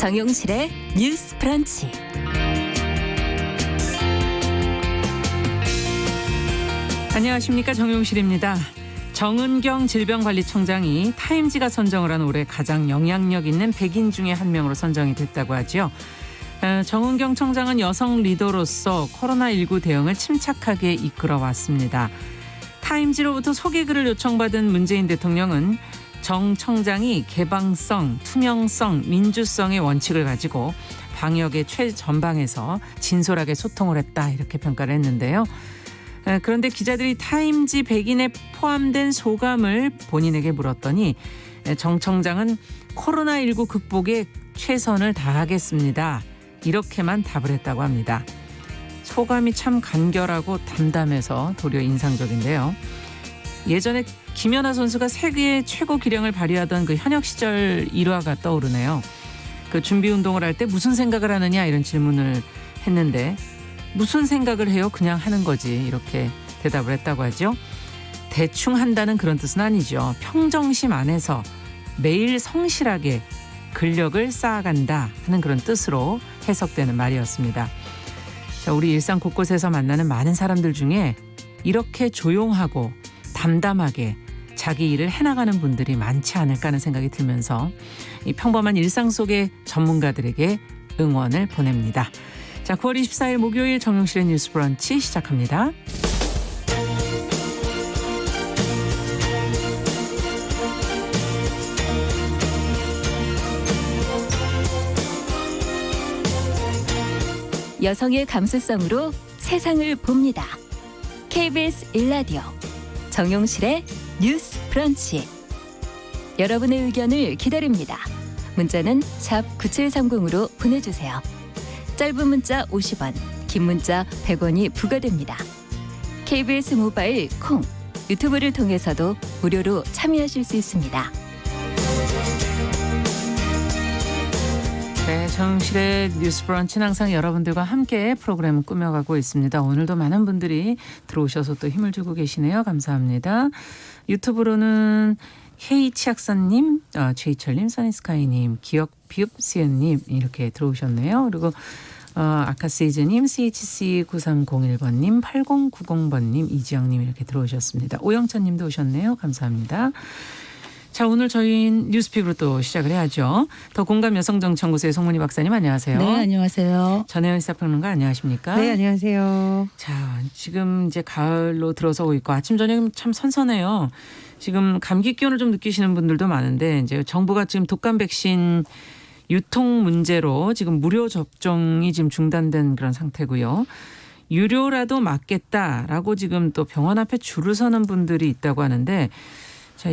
정용실의 뉴스 브런치. 안녕하십니까, 정용실입니다. 정은경 질병관리청장이 타임지가 선정을 한 올해 가장 영향력 있는 100인 중에 한 명으로 선정이 됐다고 하죠. 정은경 청장은 여성 리더로서 코로나19 대응을 침착하게 이끌어왔습니다. 타임지로부터 소개글을 요청받은 문재인 대통령은 정 청장이 개방성, 투명성, 민주성의 원칙을 가지고 방역의 최전방에서 진솔하게 소통을 했다, 이렇게 평가를 했는데요. 그런데 기자들이 타임지 100인에 포함된 소감을 본인에게 물었더니 정 청장은 코로나19 극복에 최선을 다하겠습니다, 이렇게만 답을 했다고 합니다. 소감이 참 간결하고 담담해서 도리어 인상적인데요. 예전에 김연아 선수가 세계 최고 기량을 발휘하던 그 현역 시절 일화가 떠오르네요. 그 준비 운동을 할 때 무슨 생각을 하느냐, 이런 질문을 했는데 무슨 생각을 해요? 그냥 하는 거지, 이렇게 대답을 했다고 하죠. 대충 한다는 그런 뜻은 아니죠. 평정심 안에서 매일 성실하게 근력을 쌓아간다 하는 그런 뜻으로 해석되는 말이었습니다. 자, 우리 일상 곳곳에서 만나는 많은 사람들 중에 이렇게 조용하고 담담하게 자기 일을 해나가는 분들이 많지 않을까 하는 생각이 들면서 이 평범한 일상 속의 전문가들에게 응원을 보냅니다. 자, 9월 24일 목요일 정용실의 뉴스 브런치 시작합니다. 여성의 감수성으로 세상을 봅니다. KBS 1라디오 정용실의 뉴스 브런치. 여러분의 의견을 기다립니다. 문자는 샵 9730으로 보내주세요. 짧은 문자 50원, 긴 문자 100원이 부과됩니다. KBS 모바일 콩, 유튜브를 통해서도 무료로 참여하실 수 있습니다. 네, 정용실의 뉴스 브런치는 항상 여러분들과 함께 프로그램을 꾸며가고 있습니다. 오늘도 많은 분들이 들어오셔서 또 힘을 주고 계시네요. 감사합니다. 유튜브로는 K치학선님, 최희철님, 써니스카이님, 기억비읍시은님 이렇게 들어오셨네요. 그리고 아카세이즈님, CHC9301번님, 8090번님, 이지영님 이렇게 들어오셨습니다. 오영천님도 오셨네요. 감사합니다. 자, 오늘 저희 뉴스픽으로 또 시작을 해야죠. 더 공감 여성정치연구소의 송문희 박사님, 안녕하세요. 네, 안녕하세요. 전혜연 시사평론가, 안녕하십니까? 네, 안녕하세요. 자, 지금 이제 가을로 들어서고 있고 아침 저녁 참 선선해요. 지금 감기 기운을 좀 느끼시는 분들도 많은데 이제 정부가 지금 독감 백신 유통 문제로 지금 무료 접종이 지금 중단된 그런 상태고요. 유료라도 맞겠다라고 지금 또 병원 앞에 줄을 서는 분들이 있다고 하는데, 자,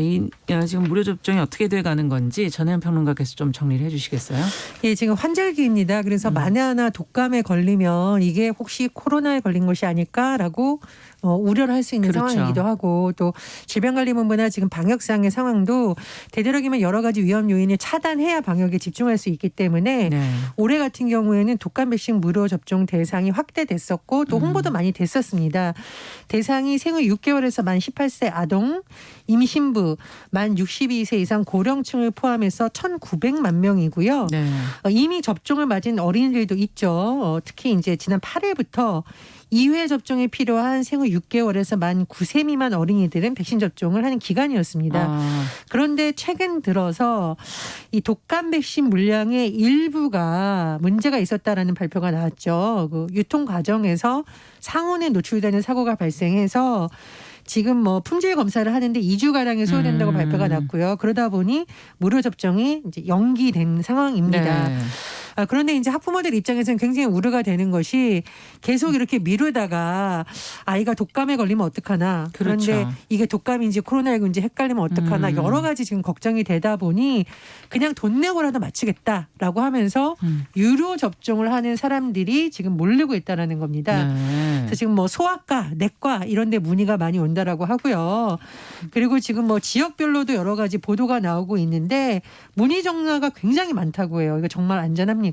지금 무료 접종이 어떻게 돼가는 건지 전혜연 평론가께서 좀 정리를 해주시겠어요? 예, 지금 환절기입니다. 그래서 만에 하나 독감에 걸리면 이게 혹시 코로나에 걸린 것이 아닐까라고 우려를 할 수 있는 그렇죠. 상황이기도 하고, 또 질병관리본부나 지금 방역상의 상황도 되도록이면 여러 가지 위험 요인을 차단해야 방역에 집중할 수 있기 때문에 네. 올해 같은 경우에는 독감 백신 무료 접종 대상이 확대됐었고 또 홍보도 많이 됐었습니다. 대상이 생후 6개월에서 만 18세 아동, 임신부, 만 62세 이상 고령층을 포함해서 1,900만 명이고요. 네. 이미 접종을 맞은 어린이들도 있죠. 특히 이제 지난 8일부터 2회 접종이 필요한 생후 6개월에서 만 9세 미만 어린이들은 백신 접종을 하는 기간이었습니다. 그런데 최근 들어서 이 독감 백신 물량의 일부가 문제가 있었다라는 발표가 나왔죠. 그 유통 과정에서 상온에 노출되는 사고가 발생해서 지금 품질 검사를 하는데 2주가량이 소요된다고 발표가 났고요. 그러다 보니 무료 접종이 이제 연기된 상황입니다. 네. 그런데 이제 학부모들 입장에서는 굉장히 우려가 되는 것이 계속 이렇게 미루다가 아이가 독감에 걸리면 어떡하나. 그런데 그렇죠. 이게 독감인지 코로나19인지 헷갈리면 어떡하나. 여러 가지 지금 걱정이 되다 보니 그냥 돈 내고라도 맞추겠다라고 하면서 유료 접종을 하는 사람들이 지금 몰리고 있다는 겁니다. 네. 그래서 지금 소아과, 내과 이런 데 문의가 많이 온다라고 하고요. 그리고 지금 지역별로도 여러 가지 보도가 나오고 있는데 문의 전화가 굉장히 많다고 해요. 이거 정말 안전합니까?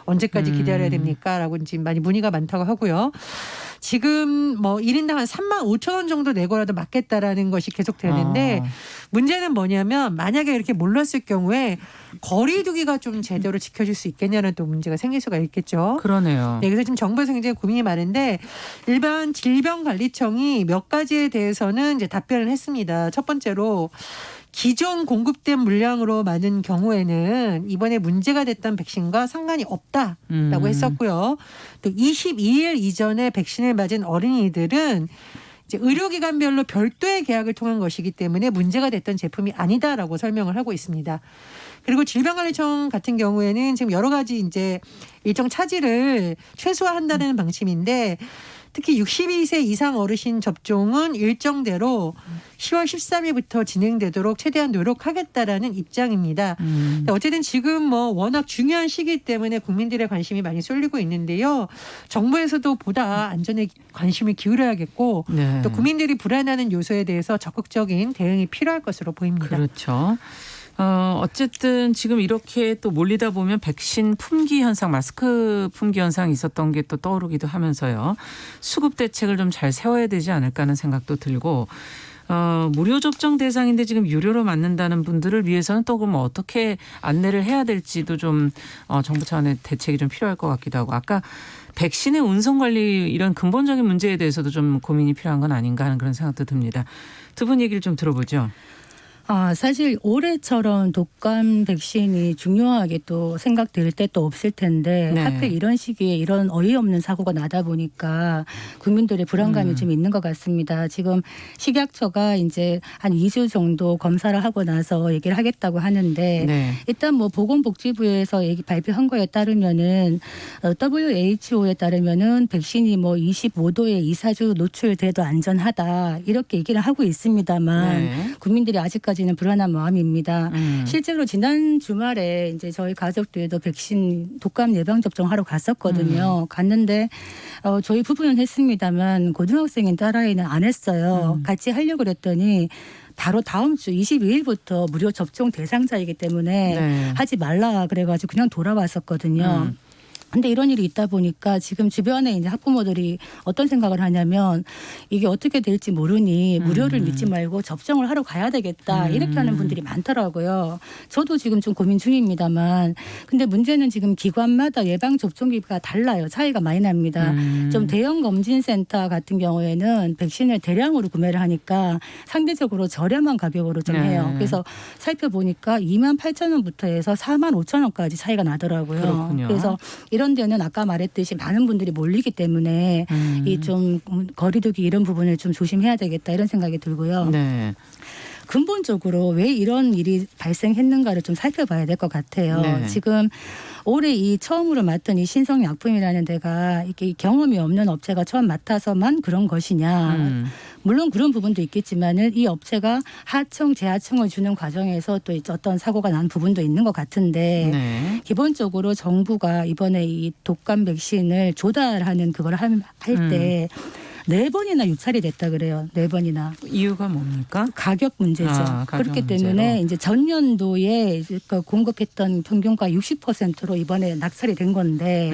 언제까지 기다려야 됩니까? 라고 지금 많이 문의가 많다고 하고요. 지금 뭐 1인당 한 3만 5천 원 정도 내고라도 맞겠다라는 것이 계속 되는데 문제는 뭐냐면 만약에 이렇게 몰랐을 경우에 거리 두기가 좀 제대로 지켜질 수 있겠냐는 또 문제가 생길 수가 있겠죠. 그러네요. 네, 그래서 지금 정부에서 굉장히 고민이 많은데 일반 질병관리청이 몇 가지에 대해서는 이제 답변을 했습니다. 첫 번째로 기존 공급된 물량으로 맞은 경우에는 이번에 문제가 됐던 백신과 상관이 없다라고 했었고요. 또 22일 이전에 백신을 맞은 어린이들은 이제 의료기관별로 별도의 계약을 통한 것이기 때문에 문제가 됐던 제품이 아니다라고 설명을 하고 있습니다. 그리고 질병관리청 같은 경우에는 지금 여러 가지 이제 일정 차질을 최소화한다는 방침인데 특히 62세 이상 어르신 접종은 일정대로 10월 13일부터 진행되도록 최대한 노력하겠다라는 입장입니다. 어쨌든 지금 뭐 워낙 중요한 시기 때문에 국민들의 관심이 많이 쏠리고 있는데요. 정부에서도 보다 안전에 관심을 기울여야겠고 네. 또 국민들이 불안해하는 요소에 대해서 적극적인 대응이 필요할 것으로 보입니다. 그렇죠. 어쨌든 지금 이렇게 또 몰리다 보면 백신 품귀 현상, 마스크 품귀 현상이 있었던 게 또 떠오르기도 하면서요. 수급 대책을 좀 잘 세워야 되지 않을까 하는 생각도 들고 무료 접종 대상인데 지금 유료로 맞는다는 분들을 위해서는 또 그럼 어떻게 안내를 해야 될지도 좀 정부 차원의 대책이 좀 필요할 것 같기도 하고 아까 백신의 운송 관리 이런 근본적인 문제에 대해서도 좀 고민이 필요한 건 아닌가 하는 그런 생각도 듭니다. 두 분 얘기를 좀 들어보죠. 사실 올해처럼 독감 백신이 중요하게 또 생각될 때도 없을 텐데 네. 하필 이런 시기에 이런 어이없는 사고가 나다 보니까 국민들의 불안감이 좀 있는 것 같습니다. 지금 식약처가 이제 한 2주 정도 검사를 하고 나서 얘기를 하겠다고 하는데 네. 일단 뭐 보건복지부에서 발표한 거에 따르면은 WHO에 따르면은 백신이 뭐 25도에 2-4주 노출돼도 안전하다 이렇게 얘기를 하고 있습니다만 네. 국민들이 아직까지는 불안한 마음입니다. 음. 실제로 지난 주말에 이제 저희 가족들도 백신 독감 예방 접종하러 갔었거든요. 갔는데 저희 부부는 했습니다만 고등학생인 딸아이는 안 했어요. 같이 하려고 그랬더니 바로 다음 주 22일부터 무료 접종 대상자이기 때문에 네. 하지 말라 그래가지고 그냥 돌아왔었거든요. 근데 이런 일이 있다 보니까 지금 주변에 이제 학부모들이 어떤 생각을 하냐면 이게 어떻게 될지 모르니 무료를 믿지 말고 접종을 하러 가야 되겠다 이렇게 하는 분들이 많더라고요. 저도 지금 좀 고민 중입니다만 근데 문제는 지금 기관마다 예방접종기가 달라요. 차이가 많이 납니다. 좀 대형 검진센터 같은 경우에는 백신을 대량으로 구매를 하니까 상대적으로 저렴한 가격으로 좀 해요. 그래서 살펴보니까 28,000원부터 해서 45,000원까지 차이가 나더라고요. 그렇군요. 그래서 이런 데는 아까 말했듯이 많은 분들이 몰리기 때문에 이 좀 거리두기 이런 부분을 좀 조심해야 되겠다 이런 생각이 들고요. 네. 근본적으로 왜 이런 일이 발생했는가를 좀 살펴봐야 될 것 같아요. 네. 지금 올해 이 처음으로 맡은 이 신성약품이라는 데가 이게 경험이 없는 업체가 처음 맡아서만 그런 것이냐. 물론 그런 부분도 있겠지만은 이 업체가 하청, 재하청을 주는 과정에서 또 어떤 사고가 난 부분도 있는 것 같은데 네. 기본적으로 정부가 이번에 이 독감 백신을 조달하는 그걸 할 때 4번이나 유찰이 됐다 그래요. 4번이나. 이유가 뭡니까? 가격 문제죠. 가격 그렇기 문제로. 때문에 이제 전년도에 공급했던 평균가 60%로 이번에 낙찰이 된 건데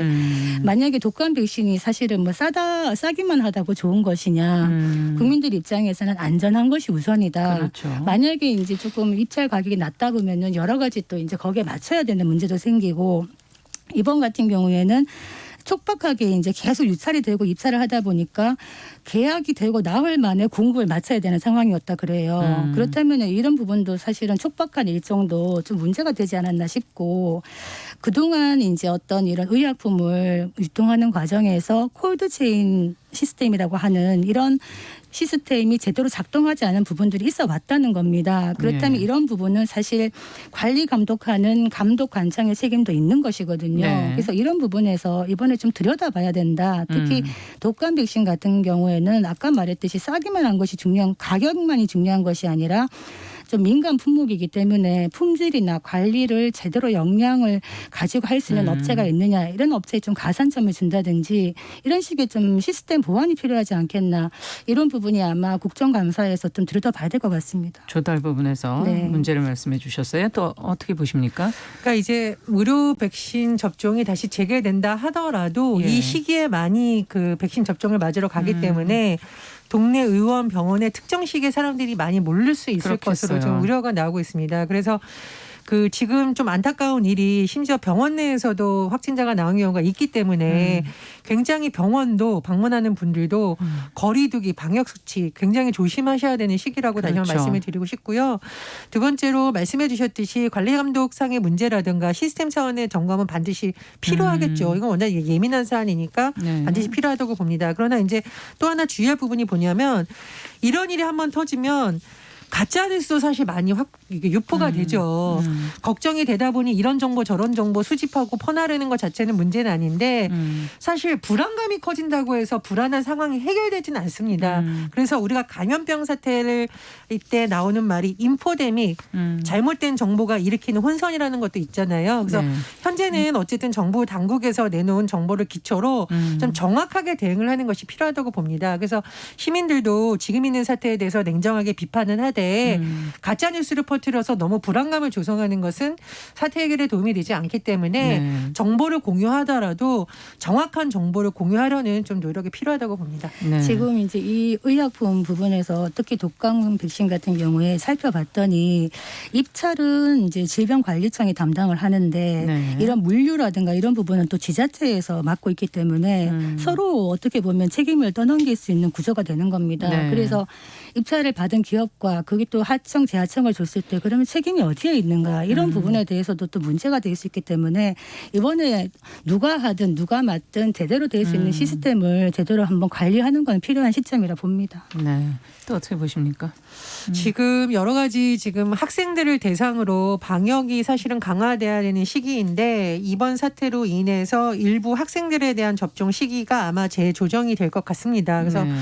만약에 독감 백신이 사실은 뭐 싸기만 하다고 좋은 것이냐. 국민들 입장에서는 안전한 것이 우선이다. 그렇죠. 만약에 이제 조금 입찰 가격이 낮다 보면은 여러 가지 또 이제 거기에 맞춰야 되는 문제도 생기고 이번 같은 경우에는 촉박하게 이제 계속 유찰이 되고 입찰을 하다 보니까 계약이 되고 나흘 만에 공급을 마쳐야 되는 상황이었다 그래요. 그렇다면 이런 부분도 사실은 촉박한 일정도 좀 문제가 되지 않았나 싶고 그동안 이제 어떤 이런 의약품을 유통하는 과정에서 콜드체인 시스템이라고 하는 이런 시스템이 제대로 작동하지 않은 부분들이 있어 왔다는 겁니다. 그렇다면 이런 부분은 사실 관리 감독하는 감독 관청의 책임도 있는 것이거든요. 네. 그래서 이런 부분에서 이번에 좀 들여다봐야 된다. 특히 독감 백신 같은 경우에는 아까 말했듯이 싸기만 한 것이 중요한 가격만이 중요한 것이 아니라 좀 민감 품목이기 때문에 품질이나 관리를 제대로 역량을 가지고 할 수 있는 업체가 있느냐 이런 업체에 좀 가산점을 준다든지 이런 식의 좀 시스템 보완이 필요하지 않겠나 이런 부분이 아마 국정감사에서 좀 들여다봐야 될 것 같습니다. 조달 부분에서 네. 문제를 말씀해 주셨어요. 또 어떻게 보십니까? 그러니까 이제 의료 백신 접종이 다시 재개된다 하더라도 예. 이 시기에 많이 그 백신 접종을 맞으러 가기 때문에 동네 의원 병원에 특정 시기에 사람들이 많이 몰릴 수 있을 그렇겠어요. 것으로 좀 우려가 나오고 있습니다. 그래서 그 지금 좀 안타까운 일이 심지어 병원 내에서도 확진자가 나온 경우가 있기 때문에 굉장히 병원도 방문하는 분들도 거리두기 방역 수치 굉장히 조심하셔야 되는 시기라고 다시 한번 그렇죠. 말씀을 드리고 싶고요. 두 번째로 말씀해 주셨듯이 관리 감독상의 문제라든가 시스템 차원의 점검은 반드시 필요하겠죠. 이건 워낙 예민한 사안이니까 네. 반드시 필요하다고 봅니다. 그러나 이제 또 하나 주의할 부분이 뭐냐면 이런 일이 한번 터지면 가짜 뉴스도 사실 많이 이게 유포가 되죠. 걱정이 되다 보니 이런 정보 저런 정보 수집하고 퍼나르는 것 자체는 문제는 아닌데 사실 불안감이 커진다고 해서 불안한 상황이 해결되지는 않습니다. 그래서 우리가 감염병 사태를 이때 나오는 말이 인포데믹 잘못된 정보가 일으키는 혼선이라는 것도 있잖아요. 그래서 네. 현재는 어쨌든 정부 당국에서 내놓은 정보를 기초로 좀 정확하게 대응을 하는 것이 필요하다고 봅니다. 그래서 시민들도 지금 있는 사태에 대해서 냉정하게 비판은 하되 가짜 뉴스를 퍼뜨려서 너무 불안감을 조성하는 것은 사태 해결에 도움이 되지 않기 때문에 네. 정보를 공유하더라도 정확한 정보를 공유하려는 좀 노력이 필요하다고 봅니다. 네. 지금 이제 이 의약품 부분에서 특히 독감 백신 같은 경우에 살펴봤더니 입찰은 이제 질병관리청이 담당을 하는데 네. 이런 물류라든가 이런 부분은 또 지자체에서 맡고 있기 때문에 서로 어떻게 보면 책임을 떠넘길 수 있는 구조가 되는 겁니다. 네. 그래서 입찰을 받은 기업과 그게 또 하청, 재하청을 줬을 때 그러면 책임이 어디에 있는가 이런 부분에 대해서도 또 문제가 될 수 있기 때문에 이번에 누가 하든 누가 맡든 제대로 될 수 있는 시스템을 제대로 한번 관리하는 건 필요한 시점이라 봅니다. 네. 또 어떻게 보십니까? 지금 여러 가지 지금 학생들을 대상으로 방역이 사실은 강화돼야 되는 시기인데 이번 사태로 인해서 일부 학생들에 대한 접종 시기가 아마 재조정이 될 것 같습니다. 그래서 네.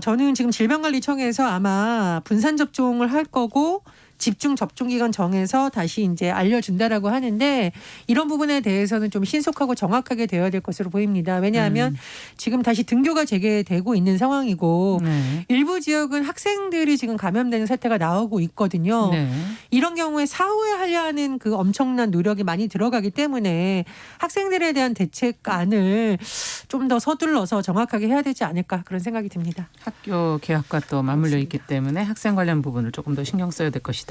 저는 지금 질병관리청에서 아마 분산 접종을 할 거고 집중 접종 기간 정해서 다시 이제 알려준다라고 하는데 이런 부분에 대해서는 좀 신속하고 정확하게 되어야 될 것으로 보입니다. 왜냐하면 지금 다시 등교가 재개되고 있는 상황이고 네. 일부 지역은 학생들이 지금 감염되는 사태가 나오고 있거든요. 네. 이런 경우에 사후에 하려 하는 그 엄청난 노력이 많이 들어가기 때문에 학생들에 대한 대책안을 좀 더 서둘러서 정확하게 해야 되지 않을까 그런 생각이 듭니다. 학교 개학과 또 맞물려 있기 때문에 학생 관련 부분을 조금 더 신경 써야 될 것이다.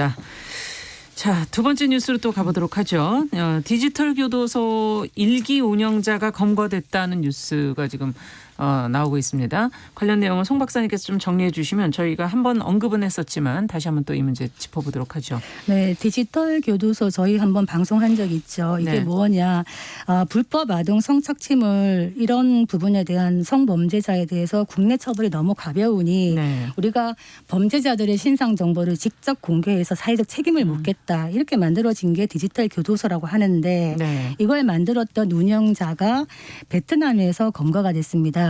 자, 두 번째 뉴스로 또 가보도록 하죠. 디지털 교도소 1기 운영자가 검거됐다는 뉴스가 지금 나오고 있습니다. 관련 내용을 송 박사님께서 좀 정리해 주시면 저희가 한번 언급은 했었지만 다시 한번 또 이 문제 짚어보도록 하죠. 네, 디지털 교도소 저희 한번 방송한 적 있죠. 이게 네. 뭐냐, 불법 아동 성착취물 이런 부분에 대한 성범죄자에 대해서 국내 처벌이 너무 가벼우니 네. 우리가 범죄자들의 신상 정보를 직접 공개해서 사회적 책임을 묻겠다 이렇게 만들어진 게 디지털 교도소라고 하는데 네. 이걸 만들었던 운영자가 베트남에서 검거가 됐습니다.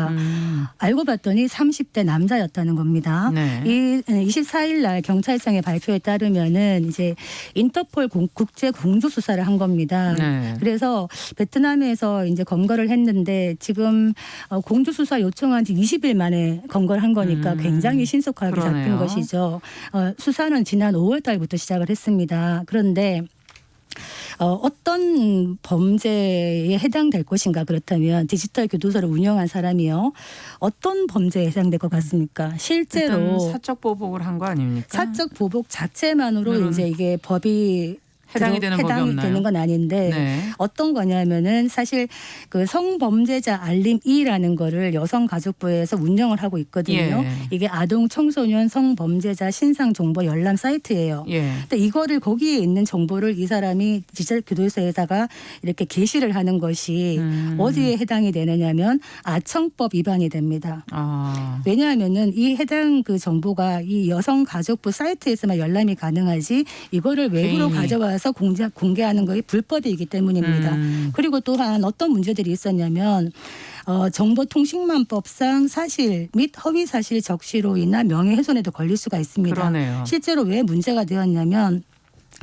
알고 봤더니 30대 남자였다는 겁니다. 네. 이 24일 날 경찰청의 발표에 따르면은 이제 인터폴 국제 공조 수사를 한 겁니다. 네. 그래서 베트남에서 이제 검거를 했는데 지금 공조 수사 요청한 지 20일 만에 검거를 한 거니까 굉장히 신속하게 그러네요. 잡힌 것이죠. 수사는 지난 5월 달부터 시작을 했습니다. 그런데 어떤 범죄에 해당될 것인가 그렇다면 디지털 교도소를 운영한 사람이요. 어떤 범죄에 해당될 것 같습니까? 실제로 일단 사적 보복을 한 거 아닙니까? 사적 보복 자체만으로 이제 이게 법이 해당이 되는 법이 없나요? 되는 건 아닌데 네. 어떤 거냐면은 사실 그 성범죄자 알림 2라는 거를 여성가족부에서 운영을 하고 있거든요. 예. 이게 아동 청소년 성범죄자 신상 정보 열람 사이트예요. 예. 근데 이거를 거기에 있는 정보를 이 사람이 디지털 교도소에다가 이렇게 게시를 하는 것이 어디에 해당이 되느냐면 아청법 위반이 됩니다. 아. 왜냐하면은 이 해당 그 정보가 이 여성가족부 사이트에서만 열람이 가능하지 이거를 외부로 개인이. 가져와서 따라서 공개하는 것이 불법이기 때문입니다. 그리고 또한 어떤 문제들이 있었냐면 정보통신망법상 사실 및 허위 사실 적시로 인한 명예훼손에도 걸릴 수가 있습니다. 그러네요. 실제로 왜 문제가 되었냐면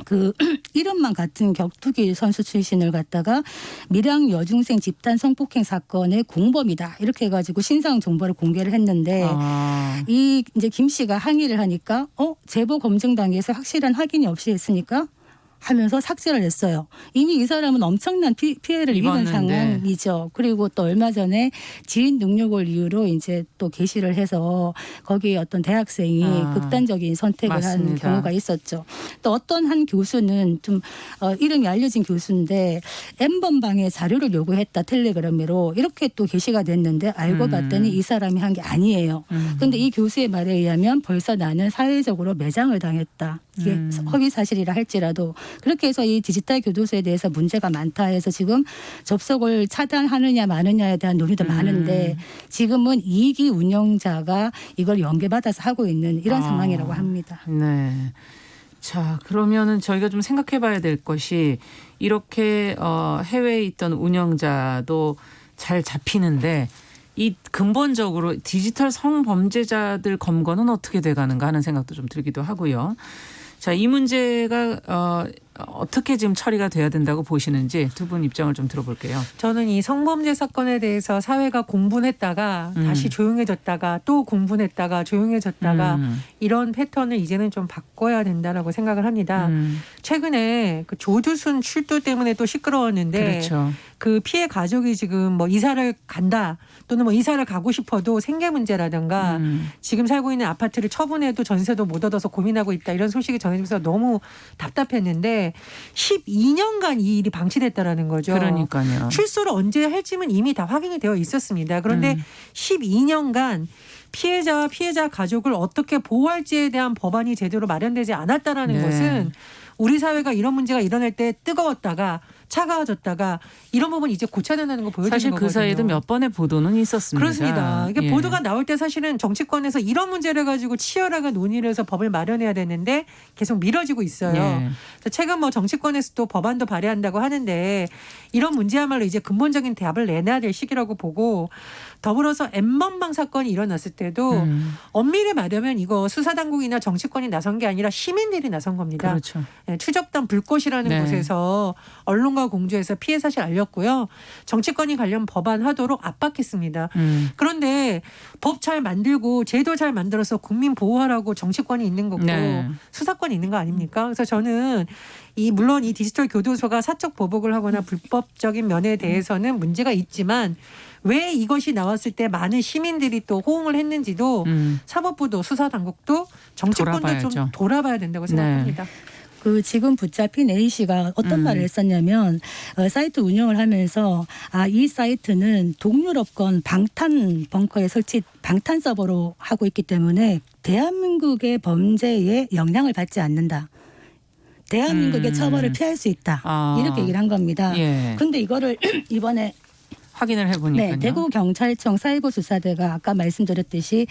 그 이름만 같은 격투기 선수 출신을 갖다가 밀양 여중생 집단 성폭행 사건의 공범이다 이렇게 해가지고 신상 정보를 공개를 했는데 이 이제 김 씨가 항의를 하니까 제보 검증 단계에서 확실한 확인이 없이 했으니까 하면서 삭제를 했어요. 이미 이 사람은 엄청난 피해를 입은 입었는데. 상황이죠. 그리고 또 얼마 전에 지인 능력을 이유로 이제 또 게시를 해서 거기에 어떤 대학생이 극단적인 선택을 맞습니다. 한 경우가 있었죠. 또 어떤 한 교수는 좀 이름이 알려진 교수인데 N번방에 자료를 요구했다 텔레그램으로 이렇게 또 게시가 됐는데 알고 봤더니 이 사람이 한 게 아니에요. 그런데 이 교수의 말에 의하면 벌써 나는 사회적으로 매장을 당했다. 이게 허위 사실이라 할지라도 그렇게 해서 이 디지털 교도소에 대해서 문제가 많다 해서 지금 접속을 차단하느냐 마느냐에 대한 논의도 많은데 지금은 2기 운영자가 이걸 연계받아서 하고 있는 이런 상황이라고 합니다. 네. 자, 그러면은 저희가 좀 생각해 봐야 될 것이 이렇게 해외에 있던 운영자도 잘 잡히는데 이 근본적으로 디지털 성범죄자들 검거는 어떻게 돼가는가 하는 생각도 좀 들기도 하고요. 자, 이 문제가 어떻게 지금 처리가 돼야 된다고 보시는지 두 분 입장을 좀 들어볼게요. 저는 이 성범죄 사건에 대해서 사회가 공분했다가 다시 조용해졌다가 또 공분했다가 조용해졌다가 이런 패턴을 이제는 좀 바꿔야 된다라고 생각을 합니다. 최근에 그 조두순 출두 때문에 또 시끄러웠는데 그렇죠. 그 피해 가족이 지금 뭐 이사를 간다 또는 뭐 이사를 가고 싶어도 생계 문제라든가 지금 살고 있는 아파트를 처분해도 전세도 못 얻어서 고민하고 있다 이런 소식이 전해지면서 너무 답답했는데 12년간 이 일이 방치됐다라는 거죠. 그러니까요. 출소를 언제 할지는 이미 다 확인이 되어 있었습니다. 그런데 12년간 피해자와 피해자 가족을 어떻게 보호할지에 대한 법안이 제대로 마련되지 않았다라는 것은 우리 사회가 이런 문제가 일어날 때 뜨거웠다가 차가워졌다가 이런 부분 이제 고쳐야 된다는 거 보여주는 사실 거거든요. 그 사이에도 몇 번의 보도는 있었습니다. 그렇습니다. 이게 예. 보도가 나올 때 사실은 정치권에서 이런 문제를 가지고 치열하게 논의를 해서 법을 마련해야 되는데 계속 미뤄지고 있어요. 예. 그래서 최근 뭐 정치권에서도 법안도 발의한다고 하는데 이런 문제야말로 이제 근본적인 답을 내놔야 될 시기라고 보고 더불어서 N번방 사건이 일어났을 때도 엄밀히 말하면 이거 수사당국이나 정치권이 나선 게 아니라 시민들이 나선 겁니다. 그렇죠. 네, 추적단 불꽃이라는 네. 곳에서 언론과 공조해서 피해 사실 알렸고요. 정치권이 관련 법안 하도록 압박했습니다. 그런데 법 잘 만들고 제도 잘 만들어서 국민 보호하라고 정치권이 있는 거고 네. 수사권이 있는 거 아닙니까? 그래서 저는 물론 이 디지털 교도소가 사적 보복을 하거나 불법적인 면에 대해서는 문제가 있지만 왜 이것이 나왔을 때 많은 시민들이 또 호응을 했는지도 사법부도 수사당국도 정치권도 돌아봐야죠. 좀 돌아봐야 된다고 생각합니다. 그 지금 붙잡힌 A 씨가 어떤 말을 했었냐면 사이트 운영을 하면서 이 사이트는 동유럽권 방탄 벙커에 방탄 서버로 하고 있기 때문에 대한민국의 범죄에 영향을 받지 않는다. 대한민국의 처벌을 피할 수 있다. 이렇게 얘기를 한 겁니다. 그런데 이거를 이번에 확인을 해보니까요. 네, 대구경찰청 사이버수사대가 아까 말씀드렸듯이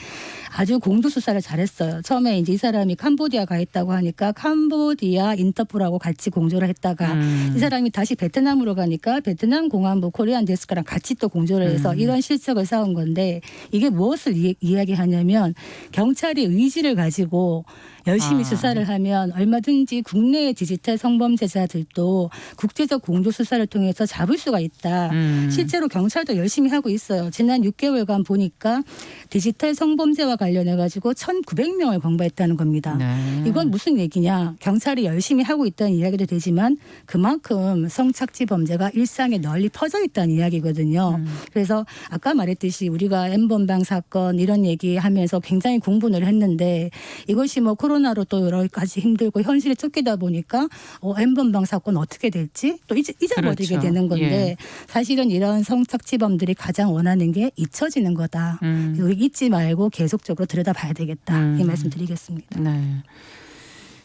아주 공조수사를 잘했어요. 처음에 이제 이 사람이 캄보디아 가 있다고 하니까 캄보디아 인터폴하고 같이 공조를 했다가 이 사람이 다시 베트남으로 가니까 베트남 공안부 코리안 데스크랑 같이 또 공조를 해서 이런 실적을 쌓은 건데 이게 무엇을 이야기하냐면 경찰이 의지를 가지고 열심히 수사를 하면 얼마든지 국내의 디지털 성범죄자들도 국제적 공조 수사를 통해서 잡을 수가 있다. 실제로 경찰도 열심히 하고 있어요. 지난 6개월간 보니까 디지털 성범죄와 관련해 가지고 1,900명을 검거했다는 겁니다. 네. 이건 무슨 얘기냐? 경찰이 열심히 하고 있다는 이야기도 되지만 그만큼 성착취 범죄가 일상에 널리 퍼져 있다는 이야기거든요. 그래서 아까 말했듯이 우리가 N번방 사건 이런 얘기하면서 굉장히 공분을 했는데 이것이 뭐 코로나로 또 여러 가지 힘들고 현실에 쫓기다 보니까 N번방 사건 어떻게 될지 또 잊어버리게 그렇죠. 되는 건데 예. 사실은 이런 성착취범들이 가장 원하는 게 잊혀지는 거다. 우리 잊지 말고 계속적으로 들여다봐야 되겠다. 이 말씀 드리겠습니다. 네.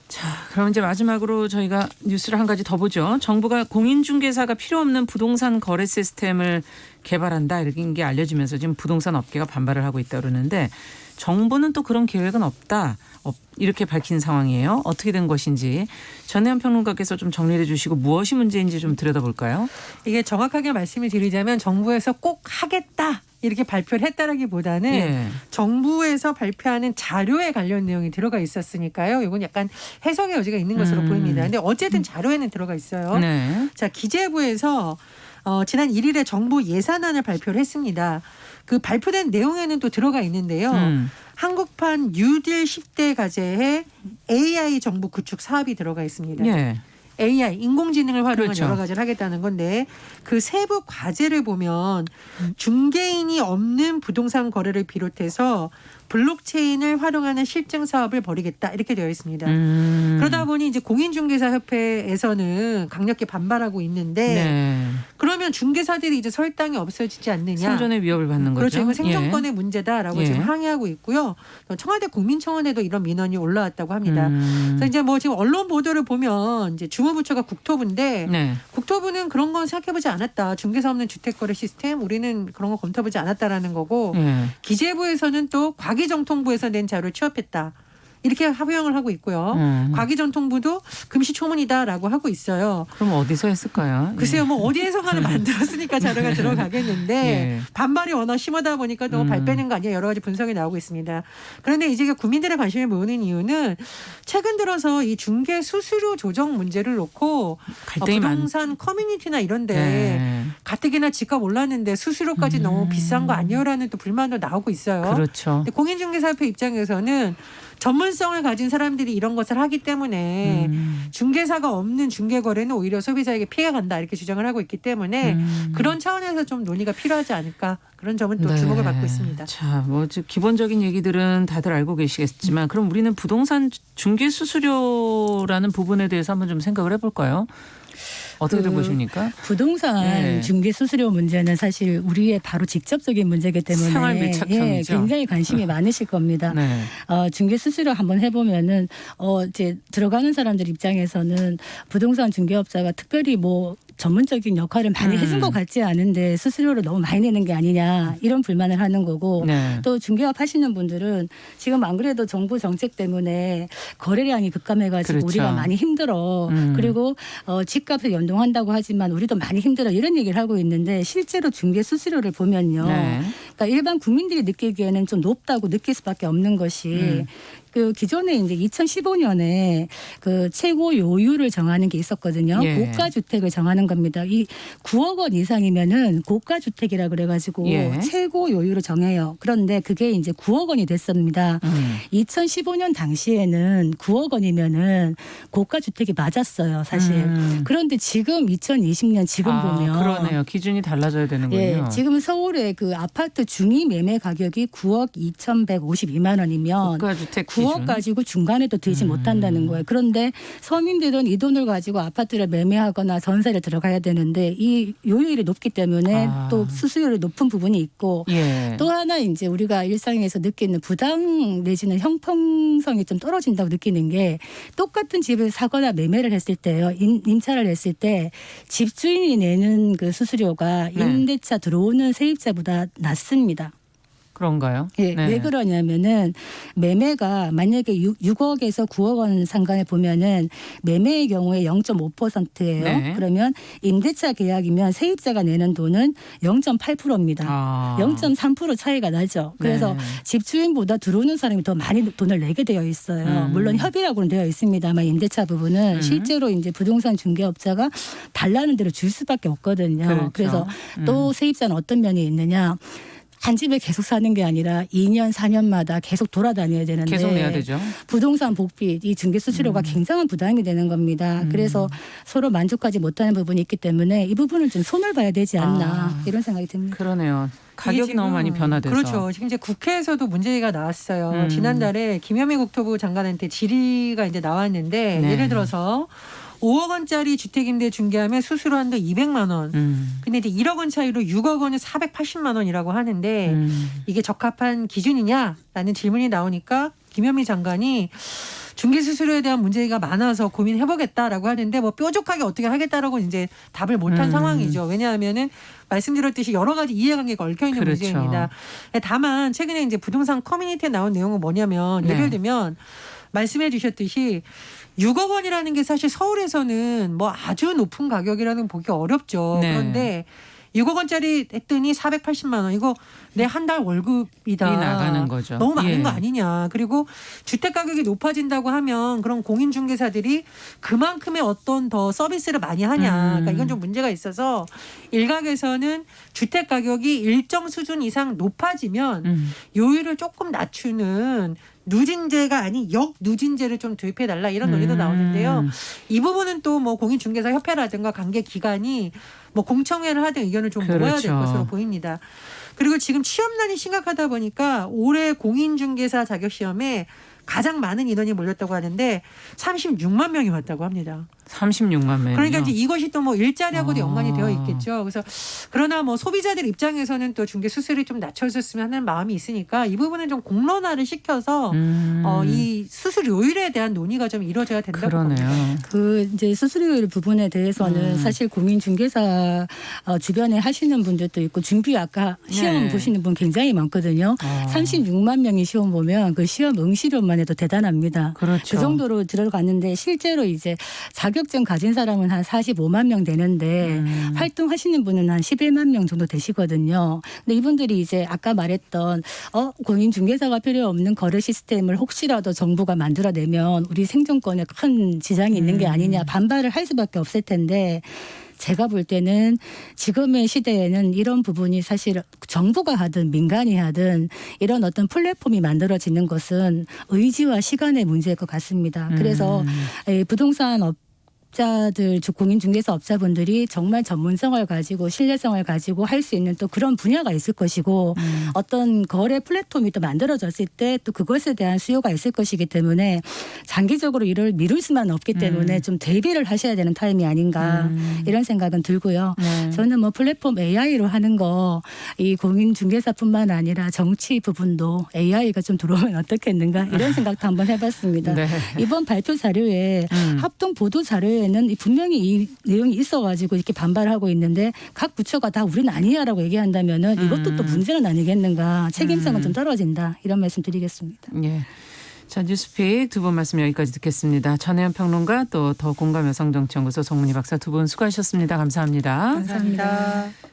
자, 그럼 이제 마지막으로 저희가 뉴스를 한 가지 더 보죠. 정부가 공인중개사가 필요 없는 부동산 거래 시스템을 개발한다 이런 게 알려지면서 지금 부동산 업계가 반발을 하고 있다 그러는데 정부는 또 그런 계획은 없다. 이렇게 밝힌 상황이에요. 어떻게 된 것인지 전혜연 평론가께서 좀 정리해 주시고 무엇이 문제인지 좀 들여다볼까요? 이게 정확하게 말씀을 드리자면 정부에서 꼭 하겠다 이렇게 발표를 했다라기보다는 예. 정부에서 발표하는 자료에 관련 내용이 들어가 있었으니까요. 이건 약간 해석의 여지가 있는 것으로 보입니다. 근데 어쨌든 자료에는 들어가 있어요. 네. 자, 기재부에서 지난 1일에 정부 예산안을 발표를 했습니다. 그 발표된 내용에는 또 들어가 있는데요. 한국판 뉴딜 10대 과제에 AI 정부 구축 사업이 들어가 있습니다. 예. AI, 인공지능을 활용한 그렇죠. 여러 가지를 하겠다는 건데 그 세부 과제를 보면 중개인이 없는 부동산 거래를 비롯해서 블록체인을 활용하는 실증 사업을 벌이겠다 이렇게 되어 있습니다. 그러다 보니 이제 공인중개사협회에서는 강력히 반발하고 있는데 네. 그러면 중개사들이 이제 설당이 없어지지 않느냐. 생존의 위협을 받는 거죠. 그렇죠. 이건 생존권의 문제다라고 예. 지금 항의하고 있고요. 청와대 국민청원에도 이런 민원이 올라왔다고 합니다. 그래서 이제 뭐 지금 언론 보도를 보면 이제 주무부처가 국토부인데 네. 국토부는 그런 건 생각해보지 않았다. 중개사 없는 주택거래 시스템 우리는 그런 거 검토해보지 않았다라는 거고 예. 기재부에서는 또 과기정통부에서 낸 자료를 취합했다. 이렇게 합의형을 하고 있고요. 과기정통부도 금시초문이다라고 하고 있어요. 그럼 어디서 했을까요? 글쎄요, 뭐 어디에서가는 만들었으니까 자료가 들어가겠는데 예. 반발이 워낙 심하다 보니까 너무 발 빼는 거 아니야 여러 가지 분석이 나오고 있습니다. 그런데 이제 국민들의 관심을 모으는 이유는 최근 들어서 이 중개 수수료 조정 문제를 놓고 갈등이 부동산 커뮤니티나 이런데 네. 가뜩이나 집값 올랐는데 수수료까지 너무 비싼 거 아니요라는 또 불만도 나오고 있어요. 그렇죠. 근데 공인중개사협회 입장에서는 전문성을 가진 사람들이 이런 것을 하기 때문에 중개사가 없는 중개거래는 오히려 소비자에게 피해가 간다 이렇게 주장을 하고 있기 때문에 그런 차원에서 좀 논의가 필요하지 않을까 그런 점은 또 네. 주목을 받고 있습니다. 자, 뭐 기본적인 얘기들은 다들 알고 계시겠지만 그럼 우리는 부동산 중개 수수료라는 부분에 대해서 한번 좀 생각을 해볼까요? 어떻게 보십니까? 부동산 네. 중개 수수료 문제는 사실 우리의 바로 직접적인 문제이기 때문에 생활 밀착형이죠. 굉장히 관심이 많으실 겁니다. 네. 중개 수수료 한번 해보면은 이제 들어가는 사람들 입장에서는 부동산 중개업자가 특별히 뭐 전문적인 역할을 많이 해준 것 같지 않은데 수수료를 너무 많이 내는 게 아니냐 이런 불만을 하는 거고 네. 또 중개업 하시는 분들은 지금 안 그래도 정부 정책 때문에 거래량이 급감해가지고 그렇죠. 우리가 많이 힘들어. 그리고 집값을 연동한다고 하지만 우리도 많이 힘들어 이런 얘기를 하고 있는데 실제로 중개 수수료를 보면요. 네. 그러니까 일반 국민들이 느끼기에는 좀 높다고 느낄 수밖에 없는 것이 그 기존에 이제 2015년에 그 최고 요율을 정하는 게 있었거든요. 예. 고가 주택을 정하는 겁니다. 이 9억 원 이상이면은 고가 주택이라 그래가지고 예. 최고 요율을 정해요. 그런데 그게 이제 9억 원이 됐습니다. 2015년 당시에는 9억 원이면은 고가 주택이 맞았어요, 사실. 그런데 지금 2020년 지금 보면 그러네요. 기준이 달라져야 되는군요. 예, 지금 서울의 그 아파트 중위 매매 가격이 9억 2,152만 원이면 고가주택 9억 가지고 중간에도 들지 못한다는 거예요. 그런데 서민들은 이 돈을 가지고 아파트를 매매하거나 전세를 들어가야 되는데 이 요율이 높기 때문에 또 수수료율이 높은 부분이 있고 예. 또 하나 이제 우리가 일상에서 느끼는 부당 내지는 형평성이 좀 떨어진다고 느끼는 게 똑같은 집을 사거나 매매를 했을 때요. 임차를 했을 때 집주인이 내는 그 수수료가 네. 임대차 들어오는 세입자보다 낮습니다. 그런가요? 예, 네. 왜 그러냐면은 매매가 만약에 6억에서 9억 원 상간에 보면은 매매의 경우에 0.5%예요. 네. 그러면 임대차 계약이면 세입자가 내는 돈은 0.8%입니다. 0.3% 차이가 나죠. 그래서 네. 집주인보다 들어오는 사람이 더 많이 돈을 내게 되어 있어요. 물론 협의라고는 되어 있습니다만 임대차 부분은 실제로 이제 부동산 중개업자가 달라는 대로 줄 수밖에 없거든요. 그렇죠. 그래서 또 세입자는 어떤 면이 있느냐? 한 집에 계속 사는 게 아니라 2년, 4년마다 계속 돌아다녀야 되는데 계속 내야 되죠. 부동산 복비, 이 중개 수수료가 굉장한 부담이 되는 겁니다. 그래서 서로 만족하지 못하는 부분이 있기 때문에 이 부분을 좀 손을 봐야 되지 않나 이런 생각이 듭니다. 그러네요. 가격이 지금 너무 많이 변화돼서. 그렇죠. 지금 이제 국회에서도 문제가 나왔어요. 지난달에 김현미 국토부 장관한테 질의가 이제 나왔는데 네. 예를 들어서 5억 원짜리 주택임대 중개하면 수수료 한도 200만 원. 근데 이제 1억 원 차이로 6억 원은 480만 원이라고 하는데 이게 적합한 기준이냐라는 질문이 나오니까 김현미 장관이 중개 수수료에 대한 문제가 많아서 고민해보겠다라고 하는데 뭐 뾰족하게 어떻게 하겠다라고 이제 답을 못한 상황이죠. 왜냐하면은 말씀드렸듯이 여러 가지 이해관계가 얽혀 있는 그렇죠. 문제입니다. 다만 최근에 이제 부동산 커뮤니티에 나온 내용은 뭐냐면 네. 예를 들면 말씀해 주셨듯이 6억 원이라는 게 사실 서울에서는 뭐 아주 높은 가격이라는 보기 어렵죠. 네. 그런데 6억 원짜리 했더니 480만 원. 이거 내 한 달 월급이다. 이 나가는 거죠. 너무 많은 예. 거 아니냐. 그리고 주택 가격이 높아진다고 하면 그런 공인중개사들이 그만큼의 어떤 더 서비스를 많이 하냐. 그러니까 이건 좀 문제가 있어서 일각에서는 주택 가격이 일정 수준 이상 높아지면 요율을 조금 낮추는 누진제가 아닌 역누진제를 좀 도입해 달라 이런 논의도 나오는데요. 이 부분은 또 뭐 공인중개사 협회라든가 관계 기관이 뭐 공청회를 하든 의견을 좀 모아야 될 그렇죠. 것으로 보입니다. 그리고 지금 취업난이 심각하다 보니까 올해 공인중개사 자격시험에 가장 많은 인원이 몰렸다고 하는데 36만 명이 왔다고 합니다. 36만 명. 그러니까 이제 이것이 또 뭐 일자리하고도 아. 연관이 되어 있겠죠. 그래서 그러나 뭐 소비자들 입장에서는 또 중개 수수료를 좀 낮춰줬으면 하는 마음이 있으니까 이 부분은 좀 공론화를 시켜서 이 수수료율에 대한 논의가 좀 이루어져야 된다고 봅니다. 그러네요. 그 이제 수수료율 부분에 대해서는 사실 공인중개사 주변에 하시는 분들도 있고 준비 아까 시험 네. 보시는 분 굉장히 많거든요. 36만 명이 시험 보면 그 시험 응시료만 해도 대단합니다. 그렇죠. 그 정도로 들어갔는데 실제로 이제 자격증 가진 사람은 한 45만 명 되는데 활동하시는 분은 한 11만 명 정도 되시거든요. 근데 이분들이 이제 아까 말했던 공인중개사가 필요 없는 거래 시스템을 혹시라도 정부가 만들어내면 우리 생존권에 큰 지장이 있는 게 아니냐 반발을 할 수밖에 없을 텐데 제가 볼 때는 지금의 시대에는 이런 부분이 사실 정부가 하든 민간이 하든 이런 어떤 플랫폼이 만들어지는 것은 의지와 시간의 문제일 것 같습니다. 그래서 부동산 업자들, 공인중개사 업자분들이 정말 전문성을 가지고 신뢰성을 가지고 할 수 있는 또 그런 분야가 있을 것이고 어떤 거래 플랫폼이 또 만들어졌을 때 또 그것에 대한 수요가 있을 것이기 때문에 장기적으로 이를 미룰 수만 없기 때문에 좀 대비를 하셔야 되는 타임이 아닌가 이런 생각은 들고요. 네. 저는 뭐 플랫폼 AI로 하는 거 이 공인중개사뿐만 아니라 정치 부분도 AI가 좀 들어오면 어떻겠는가 이런 생각도 한번 해봤습니다. 네. 이번 발표 자료에 합동 보도 자료에는 분명히 이 내용이 있어가지고 이렇게 반발하고 있는데 각 부처가 다 우리는 아니야라고 얘기한다면은 이것도 또 문제는 아니겠는가 책임성은 좀 떨어진다 이런 말씀 드리겠습니다. 예. 자, 뉴스픽 두 분 말씀 여기까지 듣겠습니다. 전혜연 평론가 또 더 공감 여성정치연구소 송문희 박사 두 분 수고하셨습니다. 감사합니다. 감사합니다.